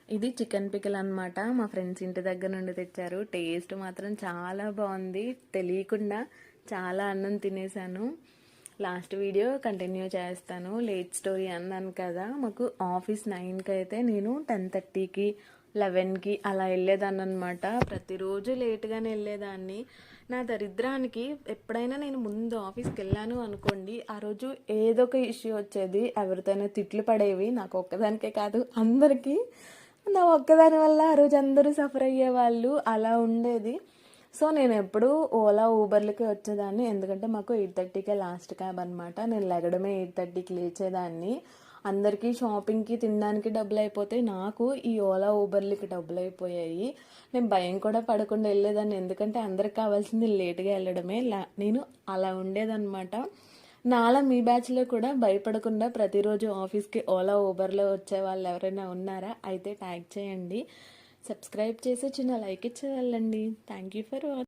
ఇది chicken pickle అనమాట. మా ఫ్రెండ్స్ ఇంటి దగ్గర నుండి తెచ్చారు. టేస్ట్ మాత్రం చాలా బాగుంది. తెలియకుండా చాలా అన్నం తినేసాను. లాస్ట్ వీడియో కంటిన్యూ చేస్తాను. లేట్ స్టోరీ అన్నాను కదా, మాకు ఆఫీస్ 9కి అయితే నేను 10:30కి 11కి అలా వెళ్ళేదాన్ని అనమాట. ప్రతిరోజు లేట్గానే వెళ్ళేదాన్ని. నా దరిద్రానికి ఎప్పుడైనా నేను ముందు ఆఫీస్కి వెళ్ళాను అనుకోండి, ఆ రోజు ఏదో ఒక ఇష్యూ వచ్చేది. ఎవరితోనో తిట్లు పడేవి. నాకు ఒక్కదానికే కాదు, అందరికీ. నా ఒక్కదాని వల్ల ఆ రోజు అందరూ సఫర్ అయ్యేవాళ్ళు. అలా ఉండేది. సో నేను ఎప్పుడు ఓలా ఊబర్లకి వచ్చేదాన్ని. ఎందుకంటే మాకు 8:30కే లాస్ట్ క్యాబ్ అనమాట. నేను లెగడమే 8:30కి లేచేదాన్ని. అందరికీ షాపింగ్కి తినడానికి డబ్బులు అయిపోతే నాకు ఈ ఓలా ఊబర్లకి డబ్బులు అయిపోయాయి. నేను భయం కూడా పడకుండా వెళ్ళేదాన్ని. ఎందుకంటే అందరికి కావాల్సింది లేట్గా వెళ్ళడమే. నేను అలా ఉండేదన్నమాట. నాలా మీ బ్యాచ్లో కూడా భయపడకుండా ప్రతిరోజు ఆఫీస్కి ఓలా ఊబర్లో వచ్చే వాళ్ళు ఎవరైనా ఉన్నారా? అయితే ట్యాగ్ చేయండి. సబ్స్క్రైబ్ చేసి చిన్న లైక్ ఇచ్చి వెళ్ళండి. Thank you for watching.